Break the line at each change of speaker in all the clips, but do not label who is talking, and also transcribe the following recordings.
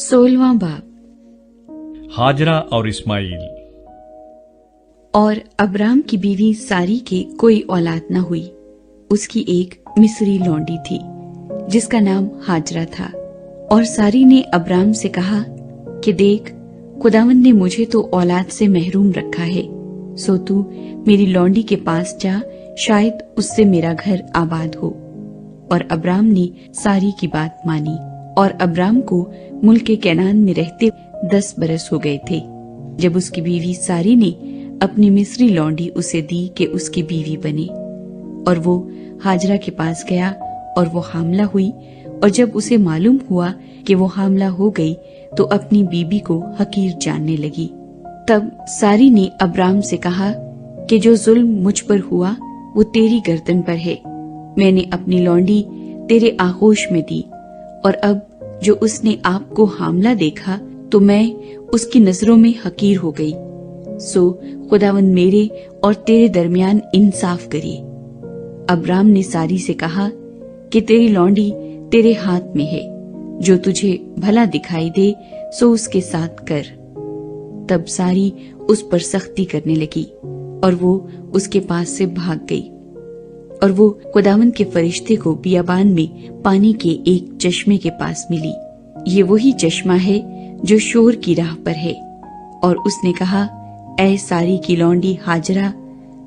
16वां बाब।
हाजरा और इस्माइल।
और अब्राम की बीवी सारी के कोई औलाद न हुई। उसकी एक मिस्री लौंडी थी जिसका नाम हाजरा था। और सारी ने अब्राम से कहा कि देख, खुदावंद ने मुझे तो औलाद से महरूम रखा है, सो तू मेरी लौंडी के पास जा, शायद उससे मेरा घर आबाद हो। और अब्राम ने सारी की बात मानी। और अब्राम को मुल्क कैनान में रहते 10 बरस हो गए थे जब उसकी बीवी सारी ने अपनी मिस्री लौंडी उसे दी कि उसकी बीवी बने। और वो हाजरा के पास गया और वो हामला हुई। और जब उसे मालूम हुआ कि वो हामला हो गई तो अपनी बीबी को हकीर जानने लगी। तब सारी ने अब्राम से कहा कि जो जुल्म मुझ पर हुआ वो तेरी गर्दन पर है। मैंने अपनी लौंडी तेरे आगोश में दी, और अब जो उसने आपको हामला देखा तो मैं उसकी नजरों में हकीर हो गई। सो खुदावंद मेरे और तेरे दरमियान इंसाफ करे। अब्राम ने सारी से कहा कि तेरी लौंडी तेरे हाथ में है, जो तुझे भला दिखाई दे सो उसके साथ कर। तब सारी उस पर सख्ती करने लगी और वो उसके पास से भाग गई। और वो खुदावंद के फरिश्ते को बियाबान में पानी के एक चश्मे के पास मिली। ये वही चश्मा है जो शोर की राह पर है। और उसने कहा, ऐ सारी की लौंडी हाजरा,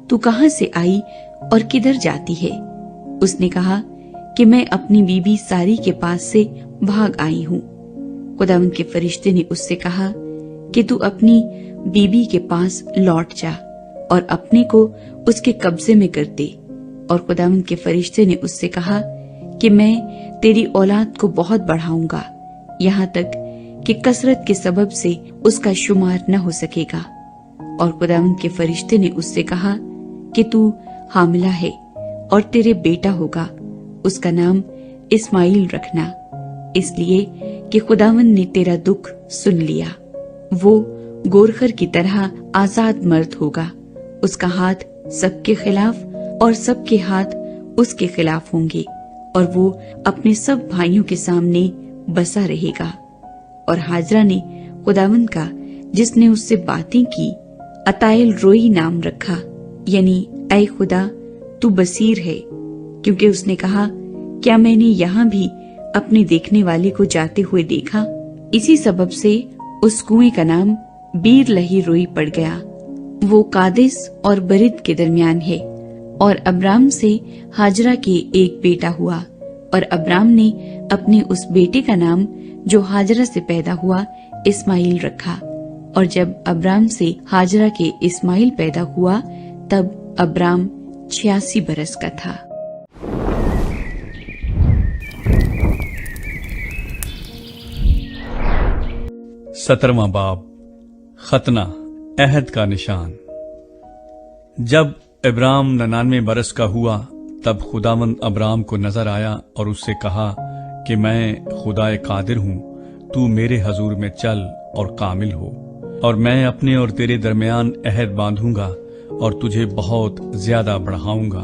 तू कहाँ से आई और किधर जाती है? उसने कहा कि मैं अपनी बीबी सारी के पास से भाग आई हूँ। खुदावंद के फरिश्ते ने उससे कहा कि तू अपनी बीबी के पास लौट जा और अपने को उसके कब्जे में कर दे। और खुदावंद के फरिश्ते ने उससे कहा कि मैं तेरी औलाद को बहुत बढ़ाऊंगा, यहाँ तक कि कसरत के सबब से उसका शुमार न हो सकेगा। और खुदावंद के फरिश्ते ने उससे कहा कि तू हामिला है और तेरे बेटा होगा, उसका नाम इस्माइल रखना, इसलिए कि खुदावंद ने तेरा दुख सुन लिया। वो गोरखर की तरह आजाद मर्द होगा, उसका हाथ सबके खिलाफ और सबके हाथ उसके खिलाफ होंगे, और वो अपने सब भाइयों के सामने बसा रहेगा। और हाजरा ने खुदावंद का, जिसने उससे बातें की, अतायल रोई नाम रखा, यानी ऐ खुदा तू बसीर है, क्योंकि उसने कहा, क्या मैंने यहाँ भी अपने देखने वाले को जाते हुए देखा? इसी सबब से उस कुएं का नाम बीर लही रोई पड़ गया। वो कादेस और बरिद के दरमियान है। और अब्राम से हाजरा के एक बेटा हुआ। और अब्राम ने अपने उस बेटे का नाम जो हाजरा से पैदा हुआ इस्माइल रखा। और जब अब्राम से हाजरा के इस्माइल पैदा हुआ तब अब्राम 86 बरस का था।
सत्रहवां बाब। खतना, अहद का निशान। जब इब्राम 99 बरस का हुआ तब खुदावंद अब्राम को नजर आया और उससे कहा कि मैं खुदाए कादिर हूँ, तू मेरे हजूर में चल और कामिल हो, और मैं अपने और तेरे दरमियान अहद बांधूंगा और तुझे बहुत ज्यादा बढ़ाऊंगा।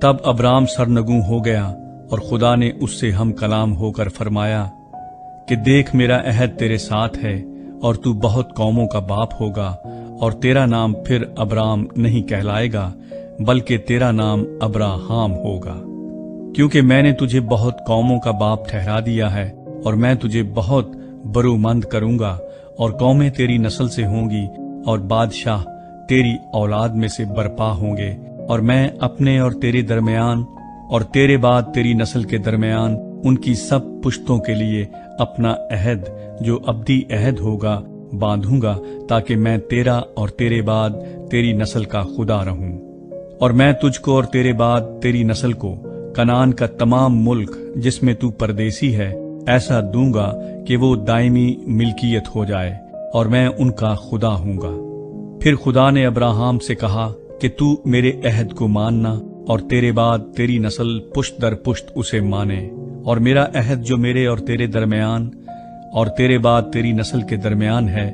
तब अब्राम सरनगू हो गया और खुदा ने उससे हम कलाम होकर फरमाया कि देख, मेरा अहद तेरे साथ है और तू बहुत कौमों का बाप होगा, और तेरा नाम फिर अब्राम नहीं कहलाएगा बल्कि तेरा नाम अब्राहाम होगा, क्योंकि मैंने तुझे बहुत कौमों का बाप ठहरा दिया है। और मैं तुझे बहुत बरूमंद करूंगा और कौमें तेरी नस्ल से होंगी और बादशाह तेरी औलाद में से बरपा होंगे। और मैं अपने और तेरे दरमियान और तेरे बाद तेरी नस्ल के दरमियान उनकी सब पुश्तों के लिए अपना अहद, जो अब्दी अहद होगा, बांधूंगा, ताकि मैं तेरा और तेरे बाद तेरी नस्ल का खुदा रहूं। और मैं तुझको और तेरे बाद तेरी नस्ल को कनान का तमाम मुल्क जिसमें तू परदेसी है ऐसा दूंगा कि वो दायमी मिल्कियत हो जाए, और मैं उनका खुदा हूंगा। फिर खुदा ने अब्राहम से कहा कि तू मेरे अहद को मानना और तेरे बाद तेरी नस्ल पुश्त दर पुश्त उसे माने। और मेरा अहद जो मेरे और तेरे दरमियान और तेरे बाद तेरी नस्ल के दरमियान है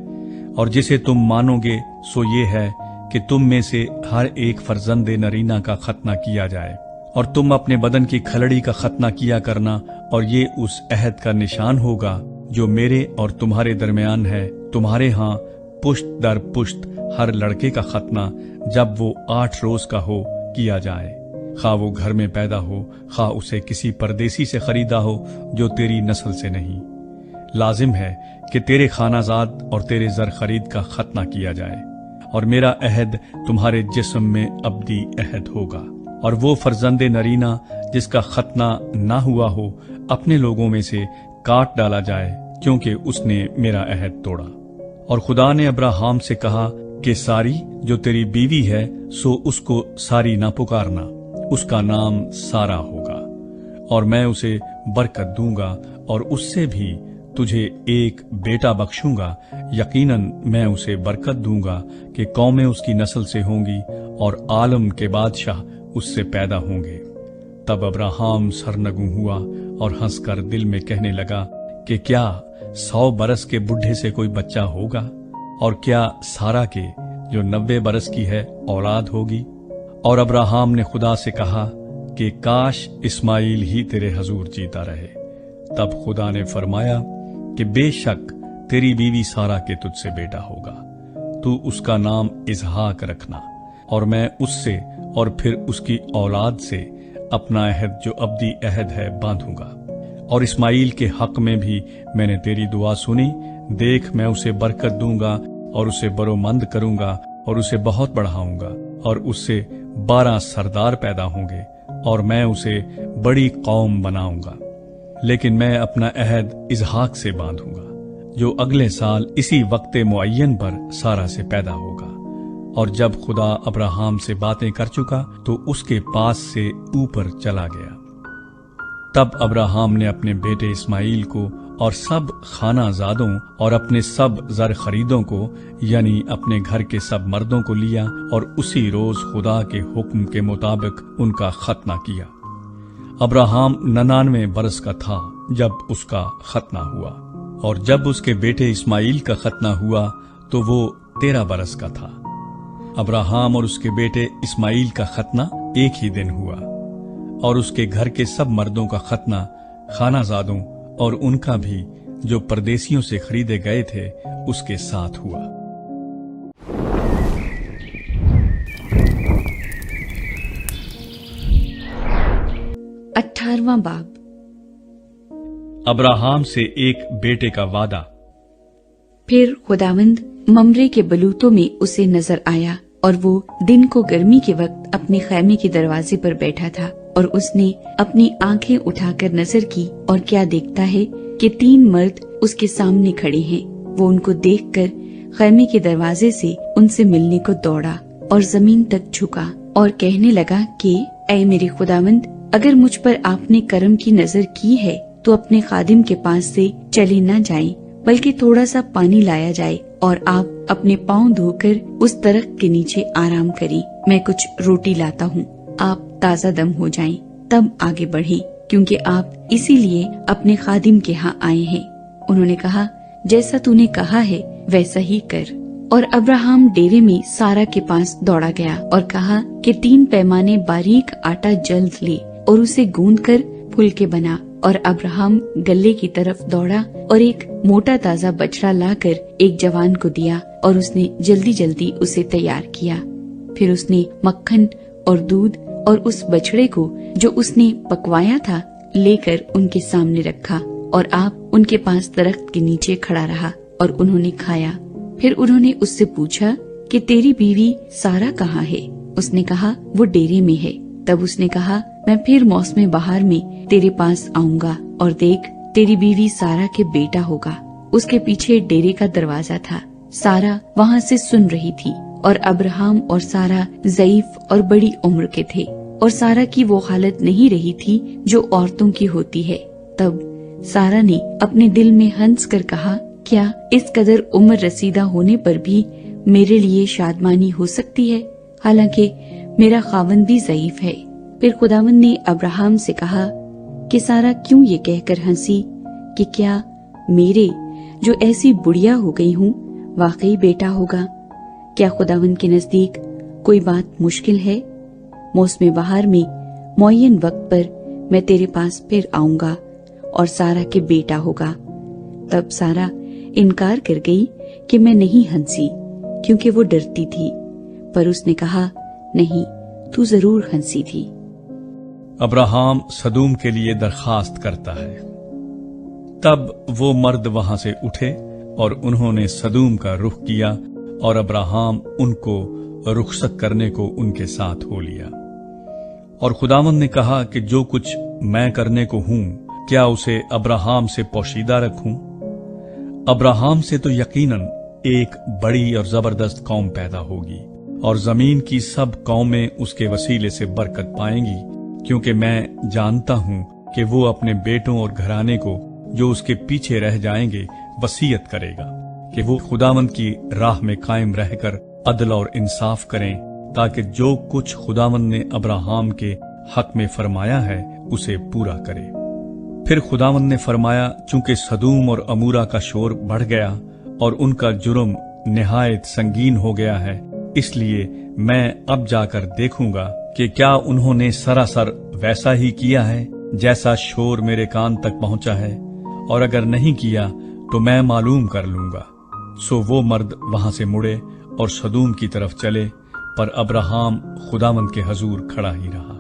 और जिसे तुम मानोगे, सो ये है कि तुम में से हर एक फर्जंद नरीना का खतना किया जाए, और तुम अपने बदन की खलड़ी का खतना किया करना, और ये उस अहद का निशान होगा जो मेरे और तुम्हारे दरमियान है, तुम्हारे यहाँ पुश्त दर पुश्त हर लड़के का खतना जब वो 8 रोज का हो किया जाए, खा वो घर में पैदा हो, खा उसे किसी परदेसी से खरीदा हो जो तेरी नस्ल से नहीं। लाजिम है कि तेरे खानाजाद और तेरे जर खरीद का खतना किया जाए, और मेरा अहद तुम्हारे जिस्म में अब्दी अहद होगा। और वो फर्जंदे नरीना जिसका खतना ना हुआ हो, अपने लोगों में से काट डाला जाए, क्योंकि उसने मेरा अहद तोड़ा। और खुदा ने अब्राहम से कहा कि सारी जो तेरी बीवी है, सो उसको सारी ना पुकारना, उसका नाम सारा होगा, और मैं उसे बरकत दूंगा और उससे भी तुझे एक बेटा बख्शूंगा। यकीनन मैं उसे बरकत दूंगा कि कौमें उसकी नस्ल से होंगी और आलम के बादशाह उससे पैदा होंगे। तब अब्राहम सरनगू हुआ और हंसकर दिल में कहने लगा कि क्या 100 बरस के बुढ़े से कोई बच्चा होगा, और क्या सारा के जो 90 बरस की है औलाद होगी। और अब्राहम ने खुदा से कहा कि काश इस्माइल ही तेरे हजूर जीता रहे। तब खुदा ने फरमाया कि बेशक तेरी बीवी सारा के तुझसे बेटा होगा, तू उसका नाम इसहाक रखना, और मैं उससे और फिर उसकी औलाद से अपना अहद जो अब्दी अहद है बांधूंगा। और इस्माइल के हक में भी मैंने तेरी दुआ सुनी। देख, मैं उसे बरकत दूंगा और उसे बरोमंद करूंगा और उसे बहुत बढ़ाऊंगा, और उससे 12 सरदार पैदा होंगे, और मैं उसे बड़ी कौम बनाऊंगा। लेकिन मैं अपना अहद इसहाक से बांधूंगा, जो अगले साल इसी वक्त मुअय्यन पर सारा से पैदा होगा। और जब खुदा अब्राहम से बातें कर चुका तो उसके पास से ऊपर चला गया। तब अब्राहम ने अपने बेटे इस्माइल को और सब खानाजादों और अपने सब जर खरीदों को, यानी अपने घर के सब मर्दों को लिया, और उसी रोज खुदा के हुक्म के मुताबिक उनका खतना किया। अब्राहम 99 बरस का था जब उसका खतना हुआ, और जब उसके बेटे इस्माइल का खतना हुआ तो वो 13 बरस का था। अब्राहम और उसके बेटे इस्माइल का खतना एक ही दिन हुआ, और उसके घर के सब मर्दों का खतना, खानाजादों और उनका भी जो परदेसियों से खरीदे गए थे, उसके साथ हुआ।
अठारहवां बाब।
अब्राहम से एक बेटे का वादा।
फिर खुदावंद ममरे के बलूतों में उसे नजर आया, और वो दिन को गर्मी के वक्त अपने खैमे के दरवाजे पर बैठा था। और उसने अपनी आंखें उठाकर नजर की, और क्या देखता है कि 3 मर्द उसके सामने खड़े हैं। वो उनको देखकर खैमे के दरवाजे से उनसे मिलने को दौड़ा और जमीन तक झुका और कहने लगा कि ऐ मेरे खुदावंद, अगर मुझ पर आपने करम की नजर की है तो अपने खादिम के पास से चले न जाएं, बल्कि थोड़ा सा पानी लाया जाए और आप अपने पाँव धोकर उस दरख्त के नीचे आराम करें। मैं कुछ रोटी लाता हूँ, आप ताज़ा दम हो जाएं, तब आगे बढ़ें, क्योंकि आप इसीलिए अपने खादिम के यहाँ आए हैं। उन्होंने कहा, जैसा तूने कहा है वैसा ही कर। और अब्राहम डेरे में सारा के पास दौड़ा गया और कहा कि 3 पैमाने बारीक आटा जल्द ले और उसे गूंद कर फुलके बना। और अब्राहम गल्ले की तरफ दौड़ा और एक मोटा ताजा बछड़ा लाकर एक जवान को दिया, और उसने जल्दी जल्दी उसे तैयार किया। फिर उसने मक्खन और दूध और उस बछड़े को जो उसने पकवाया था लेकर उनके सामने रखा, और आप उनके पास दरख्त के नीचे खड़ा रहा और उन्होंने खाया। फिर उन्होंने उससे पूछा कि तेरी बीवी सारा कहाँ है? उसने कहा, वो डेरे में है। तब उसने कहा, मैं फिर मौसम बहार में तेरे पास आऊंगा, और देख, तेरी बीवी सारा के बेटा होगा। उसके पीछे डेरे का दरवाजा था। सारा वहाँ से सुन रही थी, और अब्राहम और सारा ज़ईफ और बड़ी उम्र के थे, और सारा की वो हालत नहीं रही थी जो औरतों की होती है। तब सारा ने अपने दिल में हंस कर कहा, क्या इस कदर उम्र रसीदा होने पर भी मेरे लिए शादमानी हो सकती है, हालांकि मेरा खावंद भी ज़ईफ है। फिर खुदावंद ने अब्राहम से कहा कि सारा क्यों ये कहकर हंसी कि क्या मेरे जो ऐसी बुढ़िया हो गई हूँ वाकई बेटा होगा? क्या खुदावंद के नजदीक कोई बात मुश्किल है? मौसम बहार में मुअय्यन वक्त पर मैं तेरे पास फिर आऊंगा और सारा के बेटा होगा। तब सारा इनकार कर गई कि मैं नहीं हंसी, क्योंकि वो डरती थी। पर उसने कहा, नहीं, तू जरूर हंसी थी।
अब्राहम सदूम के लिए दरखास्त करता है। तब वो मर्द वहां से उठे और उन्होंने सदूम का रुख किया, और अब्राहम उनको रुखसत करने को उनके साथ हो लिया। और खुदावंद ने कहा कि जो कुछ मैं करने को हूं, क्या उसे अब्राहम से पोशीदा रखूं? अब्राहम से तो यकीनन एक बड़ी और जबरदस्त कौम पैदा होगी, और जमीन की सब कौमें उसके वसीले से बरकत पाएंगी, क्योंकि मैं जानता हूं कि वो अपने बेटों और घराने को जो उसके पीछे रह जाएंगे वसीयत करेगा कि वो खुदावंद की राह में कायम रहकर अदल और इंसाफ करें, ताकि जो कुछ खुदावंद ने अब्राहम के हक में फरमाया है उसे पूरा करे। फिर खुदावंद ने फरमाया, चूंकि सदूम और अमूरा का शोर बढ़ गया और उनका जुर्म निहायत संगीन हो गया है, इसलिए मैं अब जाकर देखूंगा कि क्या उन्होंने सरासर वैसा ही किया है जैसा शोर मेरे कान तक पहुंचा है, और अगर नहीं किया तो मैं मालूम कर लूंगा। सो वो मर्द वहां से मुड़े और सदूम की तरफ चले, पर अब्राहम खुदावंद के हजूर खड़ा ही रहा।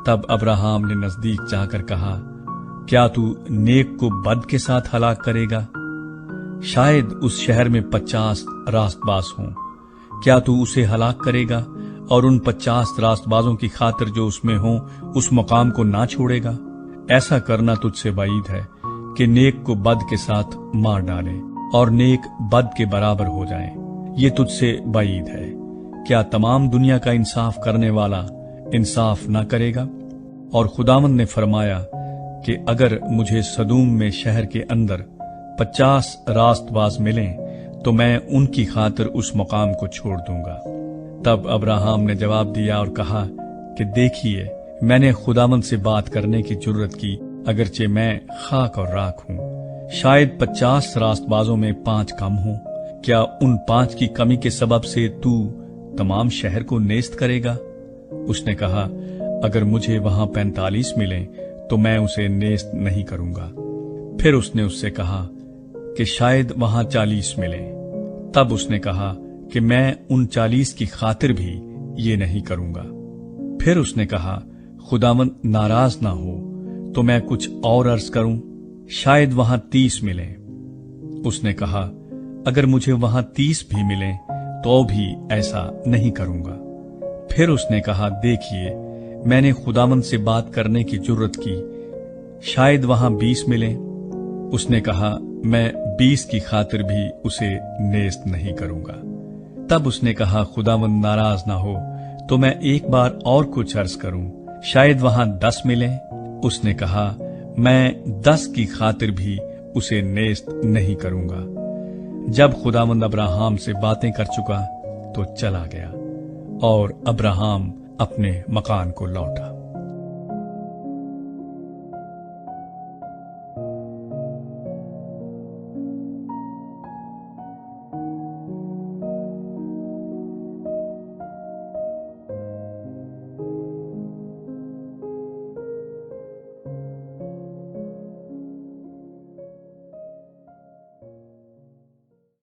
तब अब्राहम ने नजदीक जाकर कहा, क्या तू नेक को बद के साथ हलाक करेगा? शायद उस शहर में 50 रास्तबाज हों, क्या तू उसे हलाक करेगा और उन 50 रास्तबाजों की खातिर जो उसमें हों उस मकाम को ना छोड़ेगा? ऐसा करना तुझसे बाईद है कि नेक को बद के साथ मार डाले और नेक बद के बराबर हो जाए। ये तुझसे बाईद है। क्या तमाम दुनिया का इंसाफ करने वाला इंसाफ ना करेगा? और खुदावंद ने फरमाया कि अगर मुझे सदूम में शहर के अंदर 50 रास्तबाज मिलें तो मैं उनकी खातिर उस मकाम को छोड़ दूंगा। तब अब्राहम ने जवाब दिया और कहा कि देखिए, मैंने खुदावंद से बात करने की जुर्रत की, अगरचे मैं खाक और राख हूं। शायद 50 रास्तबाजों में 5 कम हों। क्या उन 5 की कमी के सबब से तू तमाम शहर को नेस्त करेगा? उसने कहा, अगर मुझे वहां 45 मिले तो मैं उसे नेस्त नहीं करूंगा। फिर उसने उससे कहा कि शायद वहां 40 मिले। तब उसने कहा कि मैं उन 40 की खातिर भी ये नहीं करूंगा। फिर उसने कहा, खुदावंद नाराज ना हो तो मैं कुछ और अर्ज करूं, शायद वहां 30 मिले। उसने कहा, अगर मुझे वहां 30 भी मिले तो भी ऐसा नहीं करूंगा। फिर उसने कहा, देखिए, मैंने खुदावंद से बात करने की जुर्रत की, शायद वहां 20 मिले। उसने कहा, मैं 20 की खातिर भी उसे नेस्त नहीं करूंगा। तब उसने कहा, खुदावंद नाराज ना हो तो मैं एक बार और कुछ अर्ज करूं, शायद वहां 10 मिले। उसने कहा, मैं 10 की खातिर भी उसे नेस्त नहीं करूंगा। जब खुदावंद अब्राहम से बातें कर चुका तो चला गया और अब्राहम अपने मकान को लौटा।